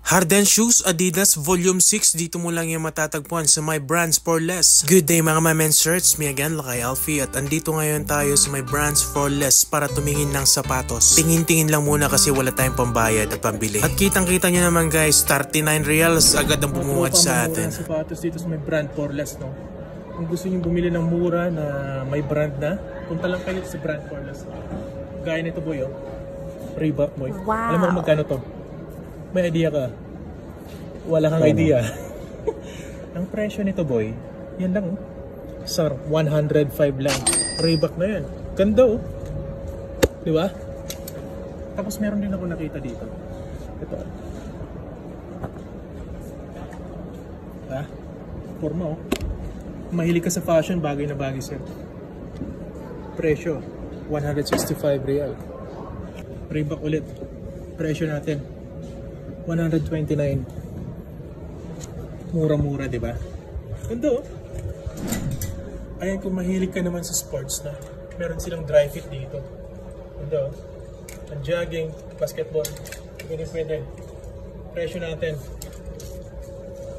Harden Shoes Adidas Volume 6, dito mo lang yung matatagpuan sa My Brands for Less. Good day mga men's shirts, me again, Lakay Alfie, at andito ngayon tayo sa My Brands for Less para tumingin ng sapatos. Tingin-tingin lang muna kasi wala tayong pambayad at pambili. At kitang-kita nyo naman guys, 39 reals agad ang bumungad sa atin. Sapatos dito sa My Brand for Less, no? Kung gusto nyo bumili ng mura na may brand na, punta lang kayo sa Brand for Less. Gaya nito boy, oh. Reebok boy. Wow. Alam mo kung magkano to? May idea ka? Wala kang idea. Ang presyo nito boy, yan lang oh. Sir, 105 lang. Reebok na yan. Ganda oh. Di ba? Tapos meron din ako nakita dito. Ito. Ha? Forma oh. Mahilig ka sa fashion, bagay na bagay sir. Presyo, 165 real. Reebok ulit. Presyo natin 129. Mura-mura, di ba? Ganda oh. Ayan, kung mahilig ka naman sa sports na, meron silang dry fit dito. Ganda oh. Ang jogging, basketball, pwede. Presyo natin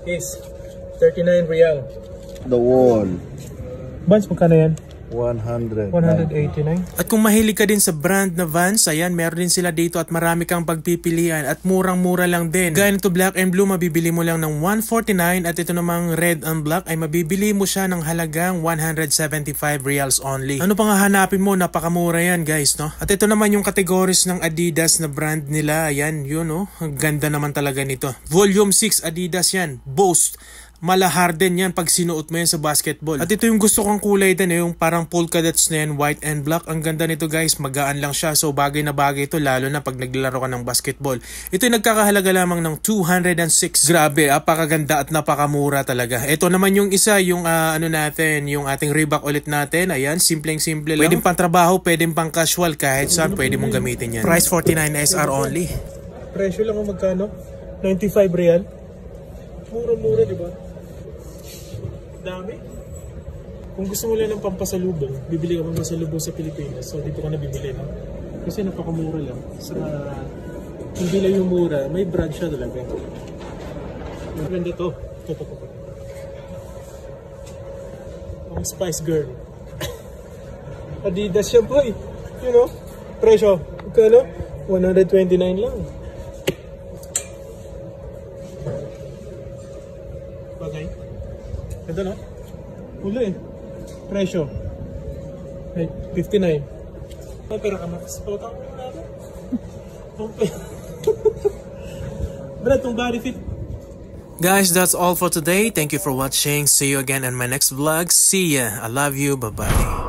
is 39 real. The wall. Vans, magkano yan? 189. At kung mahilig ka din sa brand na Vans, ayan, meron din sila dito at marami kang pagpipilian at murang-mura lang din. Gaya nito black and blue, mabibili mo lang ng 149 at ito namang red and black ay mabibili mo siya ng halagang 175 reals only. Ano pa nga hanapin mo, napakamura yan guys, no? At ito naman yung categories ng Adidas na brand nila, ayan, yun oh, ang ganda naman talaga nito. Volume 6 Adidas yan, Boast. Mala Harden yan pag sinuot mo yan sa basketball. At ito yung gusto kong kulay din, yung parang polka dots na yan, white and black. Ang ganda nito guys, magaan lang siya. So bagay na bagay ito, lalo na pag naglalaro ka ng basketball. Ito yung nagkakahalaga lamang ng 206. Grabe, apakaganda at napakamura talaga. Ito naman yung isa, yung ano natin, yung ating Reebok ulit natin. Ayan, simpleng-simple lang. Pwedeng pang trabaho, pwedeng pang casual, kahit saan pwede mong gamitin yan. Price 49 SR only. Presyo lang kung magkano? 95 real. Mura-mura, di ba? Dami. Kung gusto mo lang ng pampasalubong, bibili ka pampasalubong sa Pilipinas. So dito ka na bibili, no? Kasi napakamura lang. Sa hindi lang yung mura, may brand siya talaga. Maganda to. Ang Spice Girl. Adidas siya boy. You know? Presyo. Magkano? 129 lang. Bagay. Ganda no? Ulo eh. Presyo. 59. Ay, pero ka makasipotang mo natin. Brad, itong body fit. Guys, that's all for today. Thank you for watching. See you again in my next vlog. See ya. I love you. Bye-bye.